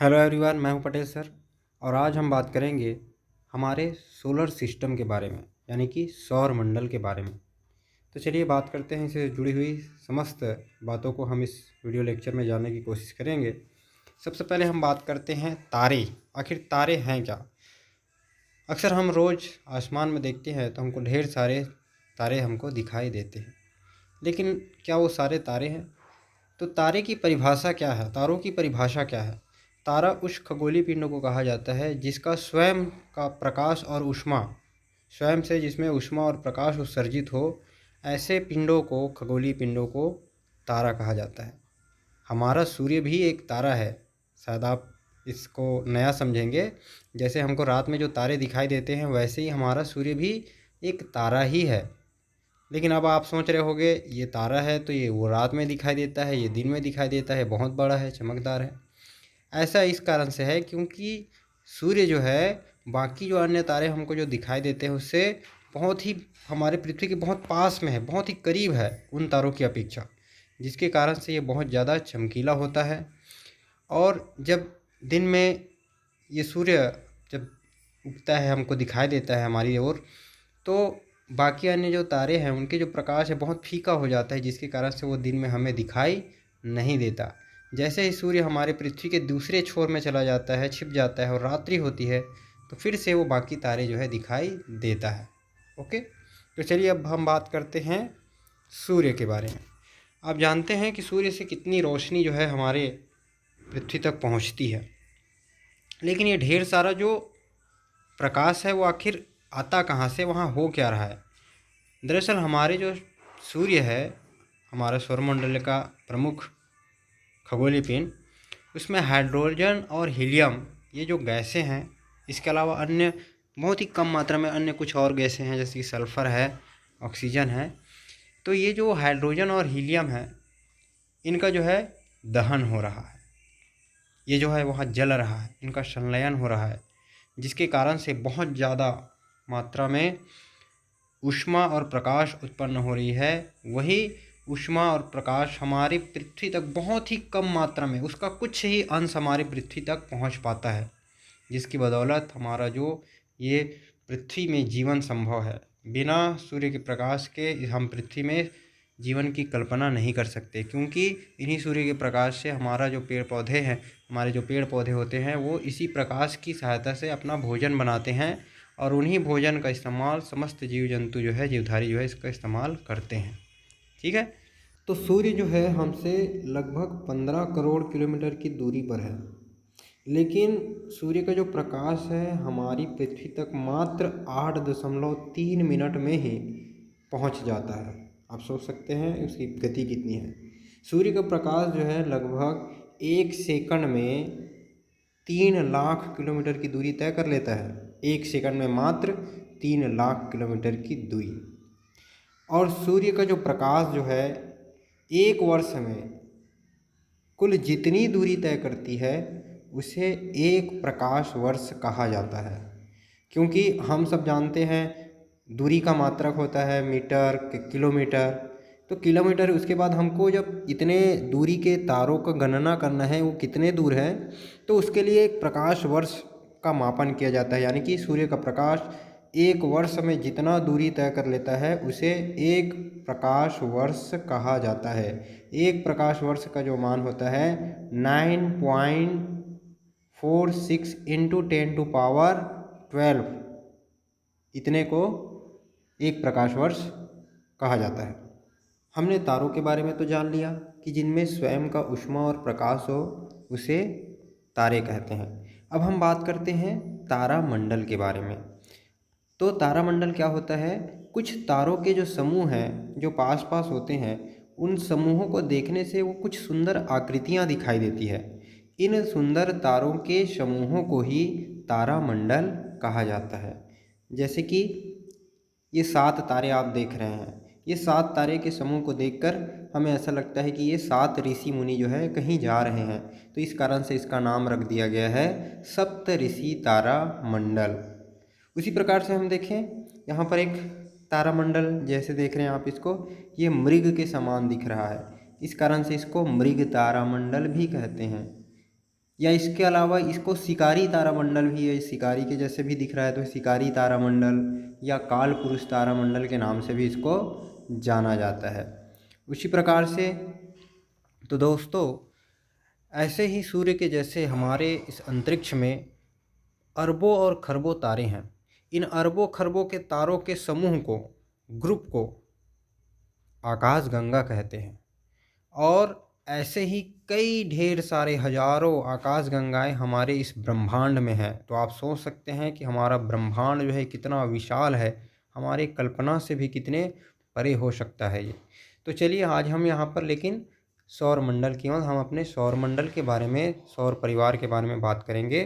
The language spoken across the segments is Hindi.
हेलो एवरीवन, मैं हूं पटेल सर। और आज हम बात करेंगे हमारे सोलर सिस्टम के बारे में, यानी कि सौर मंडल के बारे में। तो चलिए बात करते हैं, इससे जुड़ी हुई समस्त बातों को हम इस वीडियो लेक्चर में जानने की कोशिश करेंगे। सबसे पहले हम बात करते हैं तारे। आखिर तारे हैं क्या? अक्सर हम रोज़ आसमान में देखते हैं तो हमको ढेर सारे तारे हमको दिखाई देते हैं, लेकिन क्या वो सारे तारे हैं? तो तारे की परिभाषा क्या है? तारों की परिभाषा क्या है? तारा उस खगोलीय पिंड को कहा जाता है जिसका स्वयं का प्रकाश और ऊष्मा, स्वयं से जिसमें ऊष्मा और प्रकाश उत्सर्जित हो, ऐसे पिंडों को, खगोलीय पिंडों को तारा कहा जाता है। हमारा सूर्य भी एक तारा है। शायद आप इसको नया समझेंगे। जैसे हमको रात में जो तारे दिखाई देते हैं, वैसे ही हमारा सूर्य भी एक तारा ही है। लेकिन अब आप सोच रहे होंगे, ये तारा है तो ये वो रात में दिखाई देता है, ये दिन में दिखाई देता है, बहुत बड़ा है, चमकदार है। ऐसा इस कारण से है क्योंकि सूर्य जो है, बाकी जो अन्य तारे हमको जो दिखाई देते हैं उससे बहुत ही, हमारे पृथ्वी के बहुत पास में है, बहुत ही करीब है उन तारों की अपेक्षा, जिसके कारण से ये बहुत ज़्यादा चमकीला होता है। और जब दिन में ये सूर्य जब उगता है, हमको दिखाई देता है हमारी ओर, तो बाकी अन्य जो तारे हैं उनके जो प्रकाश है बहुत फीका हो जाता है, जिसके कारण से वो दिन में हमें दिखाई नहीं देता। जैसे ही सूर्य हमारे पृथ्वी के दूसरे छोर में चला जाता है, छिप जाता है और रात्रि होती है, तो फिर से वो बाकी तारे जो है दिखाई देता है। ओके, तो चलिए अब हम बात करते हैं सूर्य के बारे में। आप जानते हैं कि सूर्य से कितनी रोशनी जो है हमारे पृथ्वी तक पहुंचती है, लेकिन ये ढेर सारा जो प्रकाश है वो आखिर आता कहाँ से, वहाँ हो क्या रहा है? दरअसल हमारे जो सूर्य है, हमारा सौरमंडल का प्रमुख खगोलीय पिंड, उसमें हाइड्रोजन और हीलियम, ये जो गैसें हैं, इसके अलावा अन्य बहुत ही कम मात्रा में अन्य कुछ और गैसें हैं, जैसे कि सल्फ़र है, ऑक्सीजन है। तो ये जो हाइड्रोजन और हीलियम है, इनका जो है दहन हो रहा है, ये जो है वहाँ जल रहा है, इनका संलयन हो रहा है, जिसके कारण से बहुत ज़्यादा मात्रा में ऊष्मा और प्रकाश उत्पन्न हो रही है। वही ऊष्मा और प्रकाश हमारी पृथ्वी तक बहुत ही कम मात्रा में, उसका कुछ ही अंश हमारी पृथ्वी तक पहुंच पाता है, जिसकी बदौलत हमारा जो ये पृथ्वी में जीवन संभव है। बिना सूर्य के प्रकाश के हम पृथ्वी में जीवन की कल्पना नहीं कर सकते, क्योंकि इन्हीं सूर्य के प्रकाश से हमारा जो पेड़ पौधे हैं, हमारे जो पेड़ पौधे होते हैं, वो इसी प्रकाश की सहायता से अपना भोजन बनाते हैं, और उन्हीं भोजन का इस्तेमाल समस्त जीव जंतु जो है, जीवधारी जो है, इसका इस्तेमाल करते हैं। ठीक है, तो सूर्य जो है हमसे लगभग 15 करोड़ किलोमीटर की दूरी पर है, लेकिन सूर्य का जो प्रकाश है हमारी पृथ्वी तक मात्र 8.3 मिनट में ही पहुंच जाता है। आप सोच सकते हैं उसकी गति कितनी है। सूर्य का प्रकाश जो है लगभग 1 सेकंड में 3 लाख किलोमीटर की दूरी तय कर लेता है। 1 सेकंड में मात्र 3 लाख किलोमीटर की दूरी। और सूर्य का जो प्रकाश जो है 1 वर्ष में कुल जितनी दूरी तय करती है, उसे 1 प्रकाश वर्ष कहा जाता है। क्योंकि हम सब जानते हैं दूरी का मात्रक होता है मीटर, किलोमीटर। तो किलोमीटर, उसके बाद हमको जब इतने दूरी के तारों का गणना करना है वो कितने दूर है, तो उसके लिए 1 प्रकाश वर्ष का मापन किया जाता है। यानी कि सूर्य का प्रकाश 1 वर्ष में जितना दूरी तय कर लेता है, उसे 1 प्रकाश वर्ष कहा जाता है। 1 प्रकाश वर्ष का जो मान होता है 9.46 इंटू 10⁻12, इतने को 1 प्रकाश वर्ष कहा जाता है। हमने तारों के बारे में तो जान लिया कि जिनमें स्वयं का ऊष्मा और प्रकाश हो, उसे तारे कहते हैं। अब हम बात करते हैं तारामंडल के बारे में। तो तारामंडल क्या होता है? कुछ तारों के जो समूह हैं, जो पास पास होते हैं, उन समूहों को देखने से वो कुछ सुंदर आकृतियाँ दिखाई देती है। इन सुंदर तारों के समूहों को ही तारामंडल कहा जाता है। जैसे कि ये 7 तारे आप देख रहे हैं, ये 7 तारे के समूह को देखकर हमें ऐसा लगता है कि ये 7 ऋषि मुनि जो है कहीं जा रहे हैं, तो इस कारण से इसका नाम रख दिया गया है सप्त ऋषि तारामंडल। उसी प्रकार से हम देखें, यहाँ पर एक तारामंडल जैसे देख रहे हैं आप इसको, ये मृग के समान दिख रहा है, इस कारण से इसको मृग तारामंडल भी कहते हैं। या इसके अलावा इसको शिकारी तारामंडल भी है, शिकारी के जैसे भी दिख रहा है तो शिकारी तारामंडल या काल पुरुष तारामंडल के नाम से भी इसको जाना जाता है। उसी प्रकार से तो दोस्तों ऐसे ही सूर्य के जैसे हमारे इस अंतरिक्ष में अरबों और खरबों तारे हैं। इन अरबों खरबों के तारों के समूह को, ग्रुप को आकाशगंगा कहते हैं। और ऐसे ही कई ढेर सारे हजारों आकाशगंगाएं हमारे इस ब्रह्मांड में हैं। तो आप सोच सकते हैं कि हमारा ब्रह्मांड जो है कितना विशाल है, हमारी कल्पना से भी कितने परे हो सकता है ये। तो चलिए आज हम यहाँ पर लेकिन सौरमंडल की हम अपने सौरमंडल के बारे में, सौर परिवार के बारे में बात करेंगे।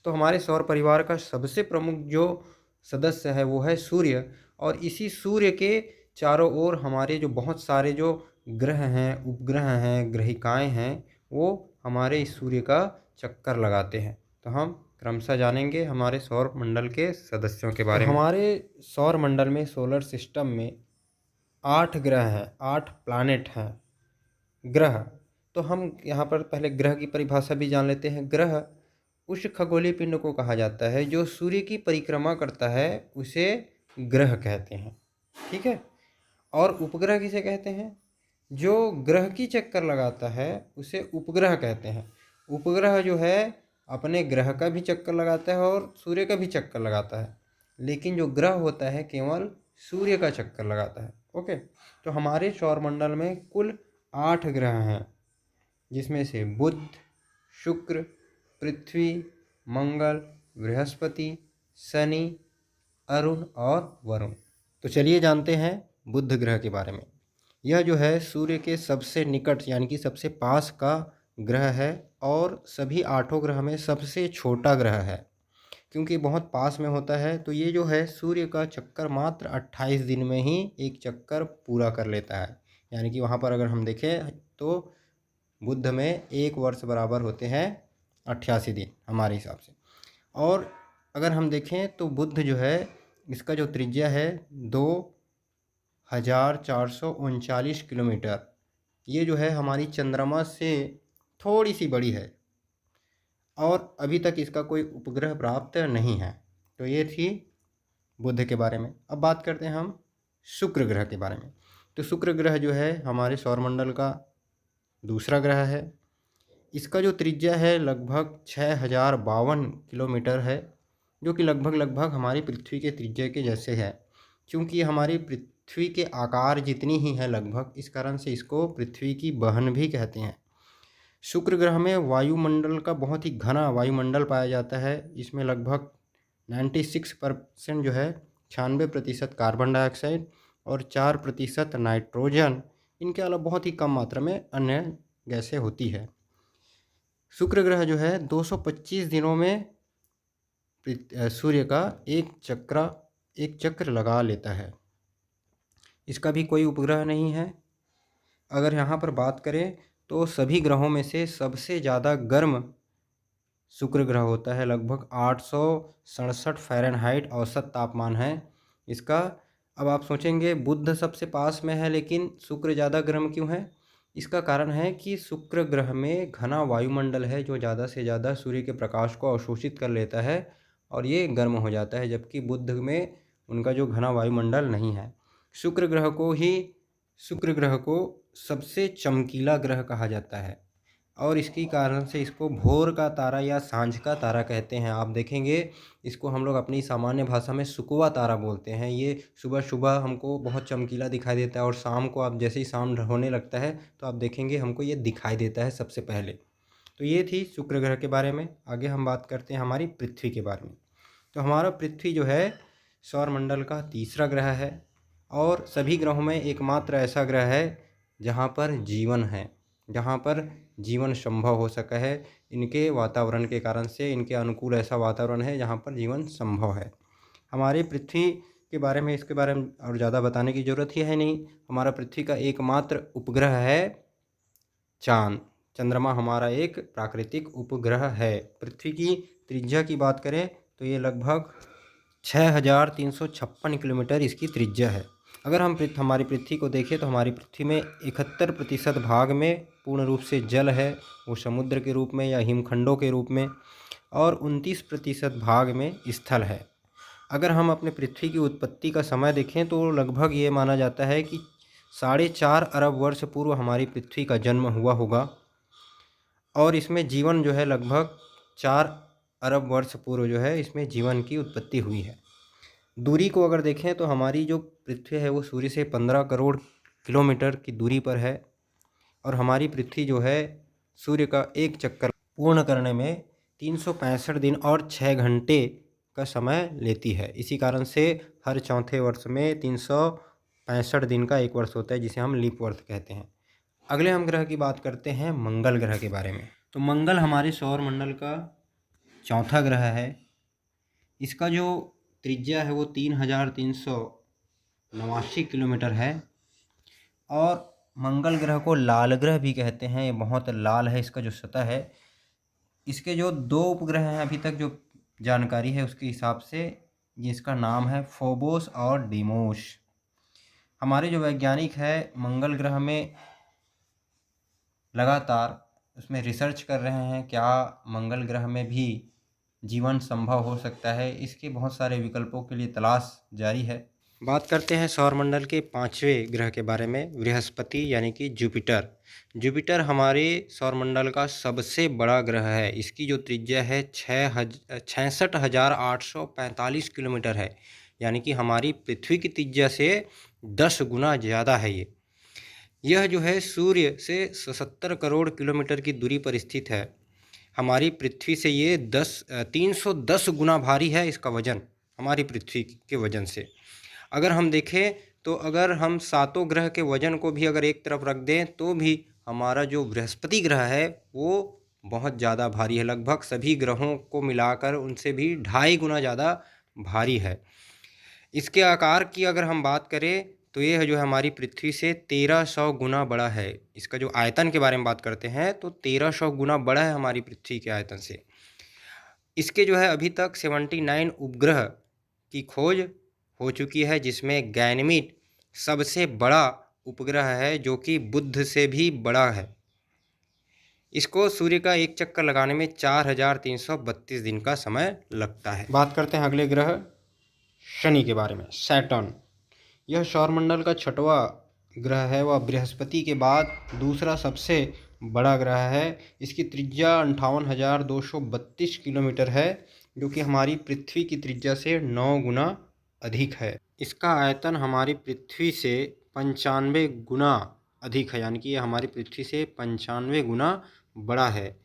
तो हमारे सौर परिवार का सबसे प्रमुख जो सदस्य है वो है सूर्य। और इसी सूर्य के चारों ओर हमारे जो बहुत सारे जो ग्रह हैं, उपग्रह हैं, ग्रहिकाएं हैं, वो हमारे इस सूर्य का चक्कर लगाते हैं। तो हम क्रमशः जानेंगे हमारे सौर मंडल के सदस्यों के बारे में। हमारे सौर मंडल में, सोलर सिस्टम में 8 ग्रह हैं, 8 प्लैनेट हैं। ग्रह, तो हम यहाँ पर पहले ग्रह की परिभाषा भी जान लेते हैं। ग्रह उस खगोलीय पिंड को कहा जाता है जो सूर्य की परिक्रमा करता है, उसे ग्रह कहते हैं। ठीक है। और उपग्रह किसे कहते हैं? जो ग्रह की चक्कर लगाता है उसे उपग्रह कहते हैं। उपग्रह जो है अपने ग्रह का भी चक्कर लगाता है और सूर्य का भी चक्कर लगाता है, लेकिन जो ग्रह होता है केवल सूर्य का चक्कर लगाता है। ओके। तो हमारे सौरमंडल में कुल 8 ग्रह हैं, जिसमें से बुध, शुक्र, पृथ्वी, मंगल, बृहस्पति, शनि, अरुण और वरुण। तो चलिए जानते हैं बुध ग्रह के बारे में। यह जो है सूर्य के सबसे निकट यानी कि सबसे पास का ग्रह है और सभी 8 ग्रह में सबसे छोटा ग्रह है, क्योंकि बहुत पास में होता है। तो ये जो है सूर्य का चक्कर मात्र 28 दिन में ही एक चक्कर पूरा कर लेता है। यानी कि वहाँ पर अगर हम देखें तो बुध में 1 वर्ष बराबर होते हैं 88 दिन हमारे हिसाब से। और अगर हम देखें तो बुध जो है, इसका जो त्रिज्या है 2439 किलोमीटर, ये जो है हमारी चंद्रमा से थोड़ी सी बड़ी है और अभी तक इसका कोई उपग्रह प्राप्त नहीं है। तो ये थी बुध के बारे में। अब बात करते हैं हम शुक्र ग्रह के बारे में। तो शुक्र ग्रह जो है हमारे सौरमंडल का दूसरा ग्रह है। इसका जो त्रिज्या है लगभग 6052 किलोमीटर है, जो कि लगभग हमारी पृथ्वी के त्रिज्या के जैसे है। क्योंकि हमारी पृथ्वी के आकार जितनी ही है लगभग, इस कारण से इसको पृथ्वी की बहन भी कहते हैं। शुक्र ग्रह में वायुमंडल का बहुत ही घना वायुमंडल पाया जाता है। इसमें लगभग 96% जो है 96% कार्बन डाइऑक्साइड और 4% नाइट्रोजन, इनके अलावा बहुत ही कम मात्रा में अन्य गैसें होती है। शुक्र ग्रह जो है 225 दिनों में सूर्य का एक चक्र लगा लेता है। इसका भी कोई उपग्रह नहीं है। अगर यहाँ पर बात करें तो सभी ग्रहों में से सबसे ज़्यादा गर्म शुक्र ग्रह होता है। लगभग 867 फ़ारेनहाइट औसत तापमान है इसका। अब आप सोचेंगे बुध सबसे पास में है लेकिन शुक्र ज़्यादा गर्म क्यों है? इसका कारण है कि शुक्र ग्रह में घना वायुमंडल है जो ज़्यादा से ज़्यादा सूर्य के प्रकाश को अवशोषित कर लेता है और ये गर्म हो जाता है, जबकि बुध में उनका जो घना वायुमंडल नहीं है। शुक्र ग्रह को सबसे चमकीला ग्रह कहा जाता है और इसकी कारण से इसको भोर का तारा या सांझ का तारा कहते हैं। आप देखेंगे इसको हम लोग अपनी सामान्य भाषा में सुकुवा तारा बोलते हैं। ये सुबह सुबह हमको बहुत चमकीला दिखाई देता है और शाम को आप जैसे ही शाम होने लगता है तो आप देखेंगे हमको ये दिखाई देता है सबसे पहले। तो ये थी शुक्र ग्रह के बारे में। आगे हम बात करते हैं हमारी पृथ्वी के बारे में। तो हमारा पृथ्वी जो है सौरमंडल का तीसरा ग्रह है और सभी ग्रहों में एकमात्र ऐसा ग्रह है जहाँ पर जीवन है, जहाँ पर जीवन संभव हो सका है। इनके वातावरण के कारण से, इनके अनुकूल ऐसा वातावरण है जहाँ पर जीवन संभव है। हमारी पृथ्वी के बारे में, इसके बारे में और ज़्यादा बताने की ज़रूरत ही है नहीं। हमारा पृथ्वी का एकमात्र उपग्रह है चाँद। चंद्रमा हमारा एक प्राकृतिक उपग्रह है। पृथ्वी की त्रिज्या की बात करें तो ये लगभग 6356 किलोमीटर इसकी त्रिज्या है। अगर हम हमारी पृथ्वी को देखें तो हमारी पृथ्वी में 71% भाग में पूर्ण रूप से जल है वो समुद्र के रूप में या हिमखंडों के रूप में, और 29% भाग में स्थल है। अगर हम अपने पृथ्वी की उत्पत्ति का समय देखें तो लगभग ये माना जाता है कि 4.5 अरब वर्ष पूर्व हमारी पृथ्वी का जन्म हुआ होगा, और इसमें जीवन जो है लगभग 4 अरब वर्ष पूर्व जो है इसमें जीवन की उत्पत्ति हुई है। दूरी को अगर देखें तो हमारी जो पृथ्वी है वो सूर्य से 15 करोड़ किलोमीटर की दूरी पर है, और हमारी पृथ्वी जो है सूर्य का एक चक्कर पूर्ण करने में 365 दिन और 6 घंटे का समय लेती है। इसी कारण से हर चौथे वर्ष में 365 दिन का एक वर्ष होता है, जिसे हम लीप वर्ष कहते हैं। अगले हम ग्रह की बात करते हैं मंगल ग्रह के बारे में। तो मंगल हमारे सौर मंडल का चौथा ग्रह है। इसका जो त्रिज्या है वो 3,389 किलोमीटर है, और मंगल ग्रह को लाल ग्रह भी कहते हैं। ये बहुत लाल है इसका जो सतह है। इसके जो 2 उपग्रह हैं अभी तक जो जानकारी है उसके हिसाब से, जिसका नाम है फोबोस और डीमोस। हमारे जो वैज्ञानिक है मंगल ग्रह में लगातार उसमें रिसर्च कर रहे हैं, क्या मंगल ग्रह में भी जीवन संभव हो सकता है। इसके बहुत सारे विकल्पों के लिए तलाश जारी है। बात करते हैं सौरमंडल के 5वें ग्रह के बारे में, बृहस्पति यानी कि जुपिटर। जुपिटर हमारे सौरमंडल का सबसे बड़ा ग्रह है। इसकी जो त्रिज्या है 66,845 किलोमीटर है, यानी कि हमारी पृथ्वी की त्रिज्या से 10 गुना ज़्यादा है यह जो है सूर्य से 77 करोड़ किलोमीटर की दूरी पर स्थित है। हमारी पृथ्वी से ये 310 गुना भारी है इसका वजन, हमारी पृथ्वी के वजन से। अगर हम देखें तो अगर हम 7 ग्रह के वजन को भी अगर एक तरफ रख दें तो भी हमारा जो बृहस्पति ग्रह है वो बहुत ज़्यादा भारी है। लगभग सभी ग्रहों को मिलाकर उनसे भी 2.5 गुना ज़्यादा भारी है। इसके आकार की अगर हम बात करें तो ये जो है हमारी पृथ्वी से 1300 गुना बड़ा है। इसका जो आयतन के बारे में बात करते हैं तो 1300 गुना बड़ा है हमारी पृथ्वी के आयतन से। इसके जो है अभी तक 79 उपग्रह की खोज हो चुकी है, जिसमें गैनीमेड सबसे बड़ा उपग्रह है जो कि बुध से भी बड़ा है। इसको सूर्य का एक चक्कर लगाने में 4,332 दिन का समय लगता है। बात करते हैं अगले ग्रह शनि के बारे में, सैटर्न। यह सौरमंडल का 6वां ग्रह है। वह बृहस्पति के बाद दूसरा सबसे बड़ा ग्रह है। इसकी त्रिज्या 58,232 किलोमीटर है, जो कि हमारी पृथ्वी की त्रिज्या से 9 गुना अधिक है। इसका आयतन हमारी पृथ्वी से 95 गुना अधिक है, यानी कि यह हमारी पृथ्वी से 95 गुना बड़ा है।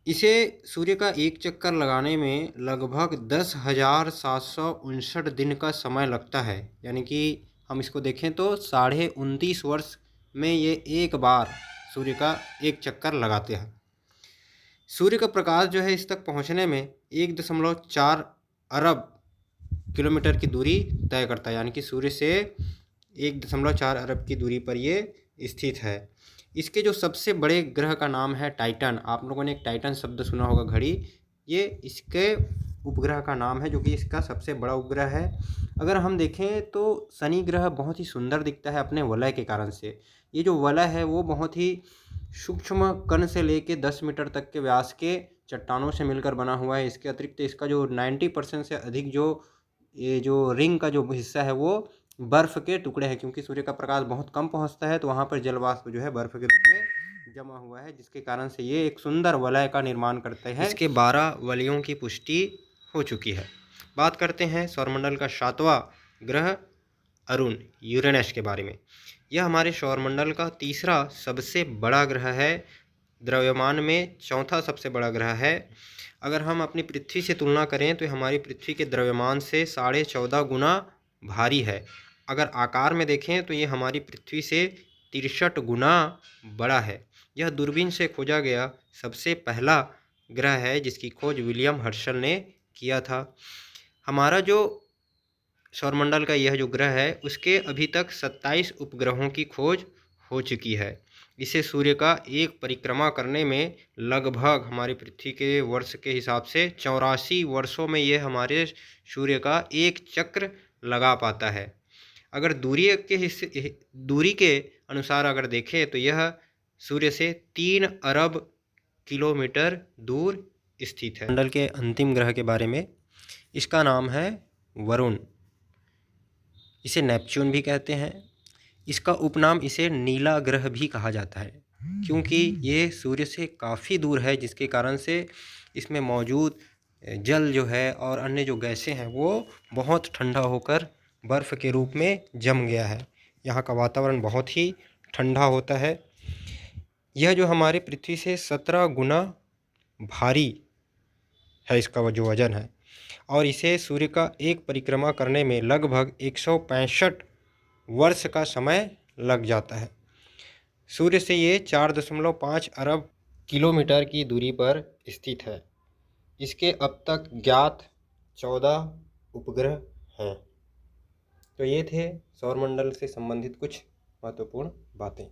इसे सूर्य का एक चक्कर लगाने में लगभग 10,759 दिन का समय लगता है, यानी कि हम इसको देखें तो 29.5 वर्ष में ये एक बार सूर्य का एक चक्कर लगाते हैं। सूर्य का प्रकाश जो है इस तक पहुंचने में 1.4 अरब किलोमीटर की दूरी तय करता है, यानी कि सूर्य से 1.4 अरब की दूरी पर ये स्थित है। इसके जो सबसे बड़े ग्रह का नाम है टाइटन। आप लोगों ने एक टाइटन शब्द सुना होगा, घड़ी। ये इसके उपग्रह का नाम है, जो कि इसका सबसे बड़ा उपग्रह है। अगर हम देखें तो शनि ग्रह बहुत ही सुंदर दिखता है अपने वलय के कारण से। ये जो वलय है वो बहुत ही सूक्ष्म कण से लेके 10 मीटर तक के व्यास के चट्टानों से मिलकर बना हुआ है। इसके अतिरिक्त इसका जो 90% से अधिक जो ये जो रिंग का जो हिस्सा है वो बर्फ़ के टुकड़े हैं, क्योंकि सूर्य का प्रकाश बहुत कम पहुंचता है तो वहां पर जल वाष्प जो है बर्फ़ के रूप में जमा हुआ है, जिसके कारण से ये एक सुंदर वलय का निर्माण करते हैं। इसके 12 वलयों की पुष्टि हो चुकी है। बात करते हैं सौरमंडल का 7वां ग्रह अरुण यूरेनस के बारे में। यह हमारे सौरमंडल का तीसरा सबसे बड़ा ग्रह है, द्रव्यमान में चौथा सबसे बड़ा ग्रह है। अगर हम अपनी पृथ्वी से तुलना करें तो हमारी पृथ्वी के द्रव्यमान से 14.5 गुना भारी है। अगर आकार में देखें तो ये हमारी पृथ्वी से 63 गुना बड़ा है। यह दूरबीन से खोजा गया सबसे पहला ग्रह है जिसकी खोज विलियम हर्शल ने किया था। हमारा जो सौरमंडल का यह जो ग्रह है उसके अभी तक 27 उपग्रहों की खोज हो चुकी है। इसे सूर्य का एक परिक्रमा करने में लगभग हमारी पृथ्वी के वर्ष के हिसाब से 84 वर्षों में यह हमारे सूर्य का एक चक्र लगा पाता है। अगर दूरी के अनुसार अगर देखें तो यह सूर्य से 3 अरब किलोमीटर दूर स्थित है। मंडल के अंतिम ग्रह के बारे में, इसका नाम है वरुण। इसे नेपच्यून भी कहते हैं। इसका उपनाम इसे नीला ग्रह भी कहा जाता है, क्योंकि ये सूर्य से काफ़ी दूर है, जिसके कारण से इसमें मौजूद जल जो है और अन्य जो गैसें हैं वो बहुत ठंडा होकर बर्फ़ के रूप में जम गया है। यहाँ का वातावरण बहुत ही ठंडा होता है। यह जो हमारे पृथ्वी से 17 गुना भारी है, इसका जो वजन है, और इसे सूर्य का एक परिक्रमा करने में लगभग 165 वर्ष का समय लग जाता है। सूर्य से ये 4.5 अरब किलोमीटर की दूरी पर स्थित है। इसके अब तक ज्ञात 14 उपग्रह हैं। तो ये थे सौरमंडल से संबंधित कुछ महत्वपूर्ण बातें।